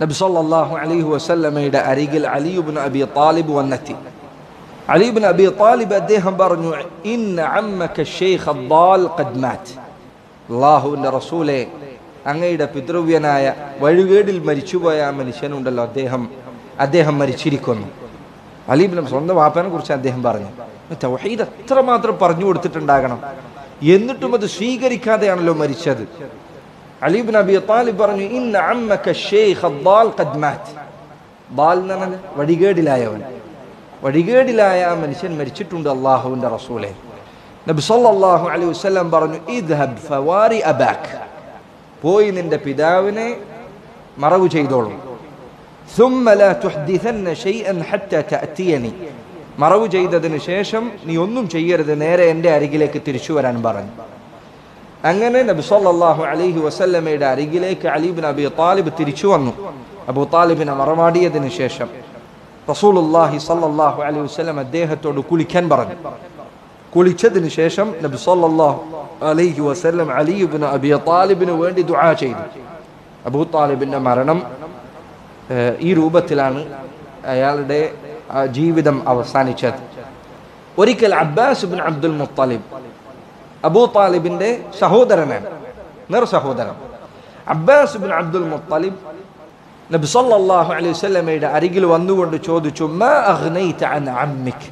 നബി സല്ലല്ലാഹു അലൈഹി വസല്ലമയുടെ അരികിൽ അലി ഇബ്നു അബി താലിബ് വന്നെത്തി. അലി ഇബ്നു അബി താലിബ് അദ്ദേഹം പറഞ്ഞു, ഇന്ന അമ്മക ശൈഖ് അദ്ദാൽ ഖദ് മാത്. അല്ലാഹുവിൻ്റെ റസൂലേ, അങ്ങയുടെ പിതൃവ്യനായ വഴികേടിൽ മരിച്ചുപോയ ആ മനുഷ്യനുണ്ടല്ലോ, അദ്ദേഹം മരിച്ചിരിക്കുന്നു. അലി ഇബ്നു സ്വന്തം വാപ്പനെ കുറിച്ച് അദ്ദേഹം പറഞ്ഞു. തൗഹീദ് എത്രമാത്രം പറഞ്ഞു കൊടുത്തിട്ടുണ്ടാകണം, എന്നിട്ടും അത് സ്വീകരിക്കാതെയാണല്ലോ മരിച്ചത്. അലി ഇബ്നു അബി താലിബ് പറഞ്ഞു, ഇന്ന അമ്മക ശൈഖ് അദ്ദാൽ ഖദ് മാത്. ദാൽ എന്ന് പറഞ്ഞാൽ വഴികേടിലായവൻ, വഴികേടിലായ ആ മനുഷ്യൻ മരിച്ചിട്ടുണ്ട് അല്ലാഹുവിൻ്റെ റസൂലേ. നബി സല്ലല്ലാഹു അലൈഹി വസല്ലം പറഞ്ഞു, ഇദ്ഹബ് ഫവാരി അബാക്. പോയി നിന്റെ പിതാവിനെ മറവു ചെയ്തോളൂ. ثم لا تحدثن شيئا حتى تأتيني. മറവു ചെയ്തതിന് ശേഷം നീ ഒന്നും ചെയ്യരുത്, നേരെ എൻ്റെ അരികിലേക്ക് തിരിച്ചു വരാൻ പറഞ്ഞു. അങ്ങനെ നബി സല്ലല്ലാഹു അലൈഹി വസല്ലമയുടെ അരികിലേക്ക് അലി ഇബ്നു അബി താലിബ് തിരിച്ചു വന്നു. അബൂ താലിബിനെ മറമാടിയതിന് ശേഷം റസൂലുള്ളാഹി സല്ലല്ലാഹു അലൈഹി വസല്ലം അദ്ദേഹത്തോട് കുളിക്കാൻ പറഞ്ഞു. കുളിച്ചതിന് ശേഷം നബി സല്ലല്ലാഹു അലൈഹി വസല്ലം അലി ഇബ്നു അബി താലിബിന് വേണ്ടി ദുആ ചെയ്തു. അബൂ താലിബിന്റെ മരണം ഈ രൂപത്തിലാണ് അയാളുടെ ജീവിതം അവസാനിച്ചത്. ഒരിക്കൽ അബ്ബാസ് ഇബ്നു അബ്ദുൽ മുത്തലിബ്, അബൂ താലിബിന്റെ സഹോദരനാണ്, സഹോദരൻ അബ്ബാസ് ഇബ്നു അബ്ദുൽ മുത്തലിബ് നബി സല്ലല്ലാഹു അലൈഹി വസല്ലമയുടെ അരികിൽ വന്നുകൊണ്ട് ചോദിച്ചു, മാ അഗ്നൈത അൻ അമ്മിക്.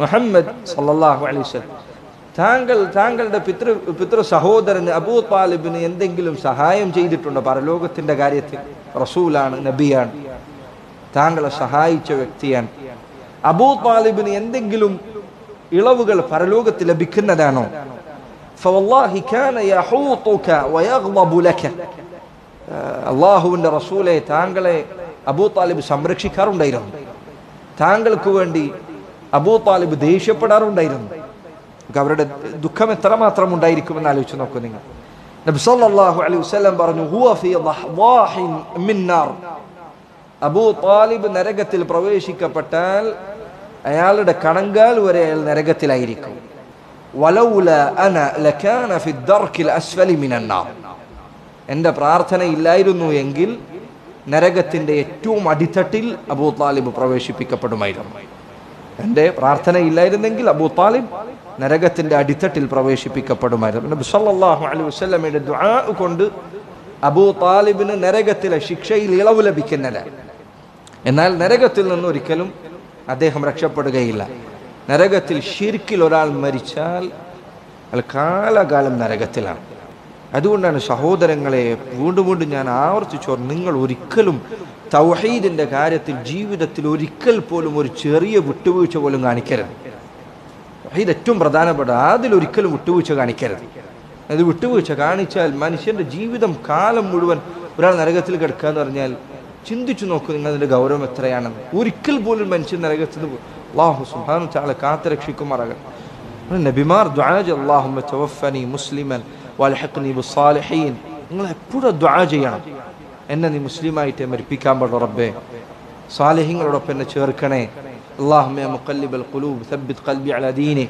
മുഹമ്മദ് സല്ലല്ലാഹു അലൈഹി വസല്ലം, താങ്കളുടെ പിതൃ സഹോദരന് അബൂ താലിബിന് എന്തെങ്കിലും സഹായം ചെയ്തിട്ടുണ്ടോ പരലോകത്തിന്റെ കാര്യത്തിൽ? റസൂലാണ്, നബിയാണ്, താങ്കളെ സഹായിച്ച വ്യക്തിയാണ്. അബൂ താലിബിന് എന്തെങ്കിലും ഇളവുകൾ പരലോകത്ത് ലഭിക്കുന്നതാണോ? ഫവല്ലാഹി കാന യഹൂതുക വയഗ്ളബു ലക. അല്ലാഹുവിൻ്റെ റസൂലെ, താങ്കളെ അബൂ താലിബ് സംരക്ഷിക്കാറുണ്ടായിരുന്നു, താങ്കൾക്ക് വേണ്ടി അബൂ താലിബ് ദേഷ്യപ്പെടാറുണ്ടായിരുന്നു. അവരുടെ ദുഃഖം എത്രമാത്രം ഉണ്ടായിരിക്കുമെന്ന് ആലോചിച്ച് നോക്കൂ നിങ്ങൾ. നബി സല്ലല്ലാഹു അലൈഹി വസല്ലം പറഞ്ഞു, ഹുവ ഫീ ദഹ്വാഹിൻ മിൻ നാർ. അബൂ താലിബ് നരകത്തിൽ പ്രവേശിക്കപ്പെട്ടാൽ അയാളുടെ കണങ്കാൽ വരെ അയാൾ നരകത്തിലായിരിക്കും. വലൗല അന ലകാന ഫി ദർകിൽ അസ്ഫലി മിനൻ നാർ. എൻ്റെ പ്രാർത്ഥന ഇല്ലായിരുന്നു എങ്കിൽ നരകത്തിൻ്റെ ഏറ്റവും അടിത്തട്ടിൽ അബൂ താലിബ് പ്രവേശിപ്പിക്കപ്പെടുമായിരുന്നു. എൻ്റെ പ്രാർത്ഥന ഇല്ലായിരുന്നെങ്കിൽ അബൂ താലിബ് നരകത്തിൻ്റെ അടിത്തട്ടിൽ പ്രവേശിപ്പിക്കപ്പെടുമായിരുന്നു. നബി സല്ലല്ലാഹു അലൈഹി വസല്ലമയുടെ ദുആ കൊണ്ട് അബൂ താലിബിന് നരകത്തിലെ ശിക്ഷയിൽ ഇളവ് ലഭിക്കുന്നില്ല. എന്നാൽ നരകത്തിൽ നിന്ന് ഒരിക്കലും അദ്ദേഹം രക്ഷപ്പെടുകയില്ല. നരകത്തിൽ ശിർക്കിൽ ഒരാൾ മരിച്ചാൽ അയാൾ കാലകാലം നരകത്തിലാണ്. അതുകൊണ്ടാണ് സഹോദരങ്ങളെ, വീണ്ടും വീണ്ടും ഞാൻ ആവർത്തിച്ചു, നിങ്ങൾ ഒരിക്കലും തൗഹീദിന്റെ കാര്യത്തിൽ ജീവിതത്തിൽ ഒരിക്കൽ പോലും ഒരു ചെറിയ വിട്ടുവീഴ്ച പോലും കാണിക്കരുത്. ഇത് ഏറ്റവും പ്രധാനപ്പെട്ട, അതിലൊരിക്കലും വിട്ടുവീഴ്ച കാണിക്കരുത്. അത് വിട്ടുവീഴ്ച കാണിച്ചാൽ മനുഷ്യന്റെ ജീവിതം കാലം മുഴുവൻ ഒരാൾ നരകത്തിൽ കിടക്കുക എന്ന് പറഞ്ഞാൽ ചിന്തിച്ചു നോക്കൂ നിങ്ങൾ അതിന്റെ ഗൗരവം എത്രയാണെന്ന്. ഒരിക്കൽ പോലും മനുഷ്യൻ നരകത്തിൽ അല്ലാഹു സുബ്ഹാനഹു വ തആല കാത്തുരക്ഷിക്കുമാറാകട്ടെ. നബിമാർ ദുആ ചെയ്തു, അല്ലാഹുമ്മ തവഫനി മുസ്ലിമൻ വൽഹിഖ്നി ബിസ്സാലിഹീൻ. നിങ്ങൾ എപ്പോഴും ദുആ ചെയ്യണം, എന്നെ നീ മുസ്ലിമായിട്ട് മരിപ്പിക്കാൻ പാടുള്ള റബ്ബേ, സാലിഹീങ്ങളോടൊപ്പം എന്നെ ചേർക്കണേ. അല്ലാഹുമ്മ യാ മുഖല്ലിബൽ ഖുലൂബ് സബ്ബിത് ഖൽബി അലാ ദീനി.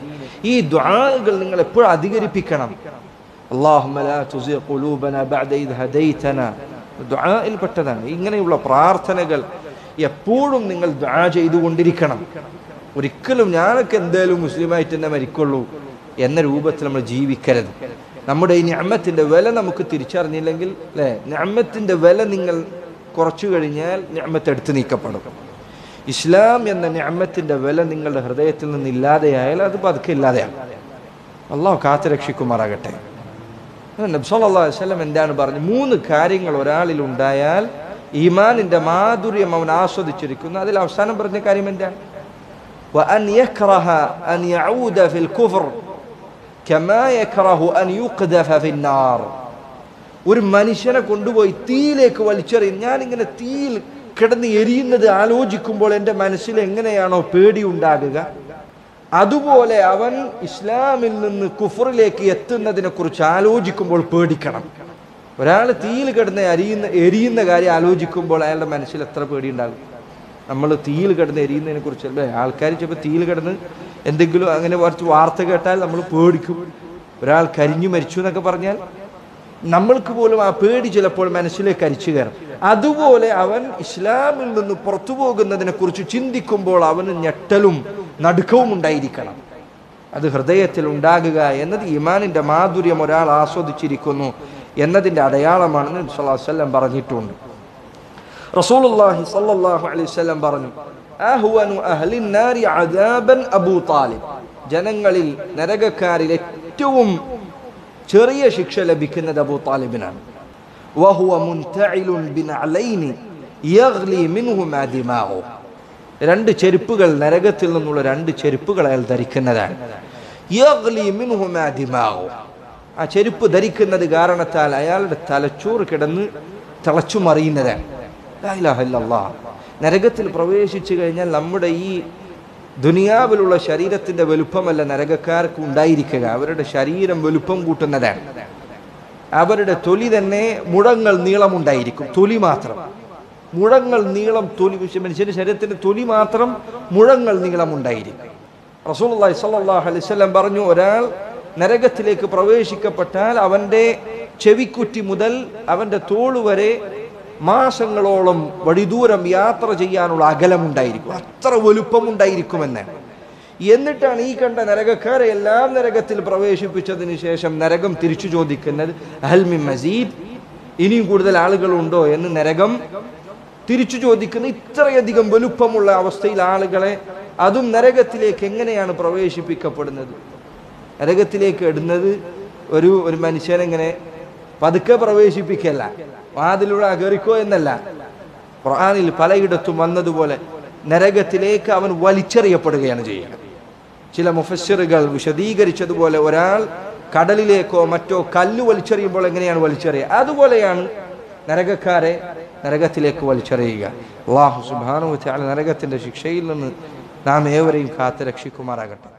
ഈ ദുആകൾ നിങ്ങൾ എപ്പോഴും അധികരിപ്പിക്കണം. അല്ലാഹുമ്മ ലാ തുസിഗ് ഖുലൂബനാ ബഅദ ഇദ് ഹദൈതനാ. ദുആയിൽ പെട്ടതാണ് ഇങ്ങനെയുള്ള പ്രാർത്ഥനകൾ. എപ്പോഴും നിങ്ങൾ ദുആ ചെയ്തുകൊണ്ടിരിക്കണം. ഒരിക്കലും ഞാനൊക്കെ എന്തായാലും മുസ്ലിമായിട്ട് തന്നെ മരിക്കുള്ളൂ എന്ന രൂപത്തിൽ നമ്മൾ ജീവിക്കരുത്. നമ്മുടെ ഈ നിഅമത്തിന്റെ വില നമുക്ക് തിരിച്ചറിഞ്ഞില്ലെങ്കിൽ, അല്ലേ, നിഅമത്തിന്റെ വില നിങ്ങൾ കുറച്ചു കഴിഞ്ഞാൽ നിഅമത്ത് എടുത്തു നീക്കപ്പെടും. ഇസ്ലാം എന്ന നിഅമത്തിന്റെ വില നിങ്ങളുടെ ഹൃദയത്തിൽ നിന്ന് ഇല്ലാതെയായാൽ അത് പതുക്കെ ഇല്ലാതെയാണ്. അല്ലാഹു കാത്തുരക്ഷിക്കുമാറാകട്ടെ. നബി സല്ലല്ലാഹു അലൈഹി വസല്ലം എന്താണ് പറഞ്ഞു? 3 കാര്യങ്ങൾ ഒരാളിൽ ഉണ്ടായാൽ ഈമാനിന്റെ മാധുര്യം അവൻ ആസ്വദിച്ചിരിക്കുന്നു. അതിൽ അവസാനം പറഞ്ഞ കാര്യം എന്താണ്? വഅൻ യക്റഹ അൻ യഊദ ഫിൽ കുഫർ കമാ യക്റഹു അൻ യുഖ്ദഫ ഫിൻ നാർ. ഒരു മനുഷ്യനെ കൊണ്ടുപോയി തീയിലേക്ക് വലിച്ചെറിയും. ഞാനിങ്ങനെ തീയിൽ കിടന്ന് എരിയുന്നത് ആലോചിക്കുമ്പോൾ എൻ്റെ മനസ്സിൽ എങ്ങനെയാണോ പേടി ഉണ്ടാകുക, അതുപോലെ അവൻ ഇസ്ലാമിൽ നിന്ന് കുഫറിലേക്ക് എത്തുന്നതിനെ കുറിച്ച് ആലോചിക്കുമ്പോൾ പേടിക്കണം. ഒരാൾ തീയിൽ കിടന്ന് എരിയുന്ന കാര്യം ആലോചിക്കുമ്പോൾ അയാളുടെ മനസ്സിൽ എത്ര പേടി ഉണ്ടാകും. നമ്മൾ തീയിൽ കിടന്ന് എരിയുന്നതിനെ കുറിച്ച് അല്ലേ, ആൾക്കാർ ചിലപ്പോൾ തീയിൽ കിടന്ന് എന്തെങ്കിലും അങ്ങനെ കുറച്ച് വാർത്ത കേട്ടാൽ നമ്മൾ പേടിക്കും. ഒരാൾ കരിഞ്ഞു മരിച്ചു എന്നൊക്കെ പറഞ്ഞാൽ നമ്മൾക്ക് പോലും ആ പേടി ചിലപ്പോൾ മനസ്സിലേക്ക് അരിച്ചു കയറും. അതുപോലെ അവൻ ഇസ്ലാമിൽ നിന്ന് പുറത്തു പോകുന്നതിനെ കുറിച്ച് ചിന്തിക്കുമ്പോൾ അവന് ഞെട്ടലും നടുക്കവും ഉണ്ടായിരിക്കണം. അത് ഹൃദയത്തിൽ ഉണ്ടാകുക എന്നത് ഈമാനിന്റെ മാധുര്യം ഒരാൾ ആസ്വദിച്ചിരിക്കുന്നു എന്നതിന്റെ അടയാളമാണെന്ന് നബി സല്ലല്ലാഹു അലൈഹി വസല്ലം പറഞ്ഞിട്ടുണ്ട്. റസൂലുള്ളാഹി സ്വല്ലല്ലാഹു അലൈഹി വസല്ലം പറഞ്ഞു, അഹ്വനു അഹ്ലിൻ നാരി അദാബൻ അബൂ താലിബ്, ജനങ്ങളിൽ നരകക്കാരിൽ ഏറ്റവും ചെറിയ ശിക്ഷ ലഭിക്കുന്നത് അബൂ താലിബിനാണ്. വഹുവ മുൻതഇലുൻ ബിനഅലൈനി യഗ്ലി മിൻഹുമാ ദിമാഉ, രണ്ട് ചെരുപ്പുകൾ, നരകത്തിൽ നിന്നുള്ള രണ്ട് ചെരുപ്പുകൾ അയാൾ ധരിക്കുന്നതാണ്. യഗ്ലി മിൻഹുമാ ദിമാഉ, ആ ചെരുപ്പ് ധരിക്കുന്നത് കാരണത്താൽ അയാളുടെ തലച്ചോറ് കിടന്ന് തിളച്ചു മറിയുന്നതാണ്. ലാ ഇലാഹ ഇല്ലല്ലാഹ്. നരകത്തിൽ പ്രവേശിച്ചു കഴിഞ്ഞാൽ നമ്മുടെ ഈ ദുനിയാവിലുള്ള ശരീരത്തിന്റെ വലുപ്പമല്ല നരകക്കാർക്ക് ഉണ്ടായിരിക്കുക, അവരുടെ ശരീരം വലുപ്പം കൂട്ടുന്നതാണ്. അവരുടെ തൊലി തന്നെ മുഴങ്ങൾ നീളമുണ്ടായിരിക്കും, തൊലി മാത്രം മുഴങ്ങൾ നീളം, തൊലി മനുഷ്യന്റെ ശരീരത്തിന്റെ തൊലി മാത്രം മുഴങ്ങൾ നീളമുണ്ടായിരിക്കും. റസൂലുള്ളാഹി സ്വല്ലല്ലാഹു അലൈഹി വസല്ലം പറഞ്ഞു, ഒരാൾ നരകത്തിലേക്ക് പ്രവേശിക്കപ്പെട്ടാൽ അവന്റെ ചെവിക്കുറ്റി മുതൽ അവന്റെ തോള് വരെ മാസങ്ങളോളം വഴിദൂരം യാത്ര ചെയ്യാനുള്ള അകലമുണ്ടായിരിക്കും, അത്ര വലുപ്പമുണ്ടായിരിക്കുമെന്ന്. എന്നിട്ടാണ് ഈ കണ്ട നരകക്കാരെ എല്ലാം നരകത്തിൽ പ്രവേശിപ്പിച്ചതിന് ശേഷം നരകം തിരിച്ചു ചോദിക്കുന്നത്, ഹൽ മിൻ മസീദ്, ഇനിയും കൂടുതൽ ആളുകളുണ്ടോ എന്ന് നരകം തിരിച്ചു ചോദിക്കുന്ന. ഇത്രയധികം വലുപ്പമുള്ള അവസ്ഥയിൽ ആളുകളെ, അതും നരകത്തിലേക്ക് എങ്ങനെയാണ് പ്രവേശിപ്പിക്കപ്പെടുന്നത്? നരകത്തിലേക്ക് ഇടുന്നത് ഒരു മനുഷ്യനെങ്ങനെ പതുക്കെ പ്രവേശിപ്പിക്കല്ല, വാതിലൂടെ കയറിക്കോ എന്നല്ല. ഖുർആനിൽ പലയിടത്തും വന്നതുപോലെ നരകത്തിലേക്ക് അവൻ വലിച്ചെറിയപ്പെടുകയാണ് ചെയ്യുക. ചില മുഫസ്സിറുകൾ വിശദീകരിച്ചതുപോലെ ഒരാൾ കടലിലേക്കോ മറ്റോ കല്ല് വലിച്ചെറിയുമ്പോൾ എങ്ങനെയാണ് വലിച്ചെറിയുക, അതുപോലെയാണ് നരകക്കാരെ നരകത്തിലേക്ക് വലിച്ചെറിയുക. അല്ലാഹു സുബ്ഹാനഹു വ തആല നരകത്തിന്റെ ശിക്ഷയിൽ നിന്ന് നാം ഏവരെയും കാത്ത് രക്ഷിക്കുമാറാകട്ടെ.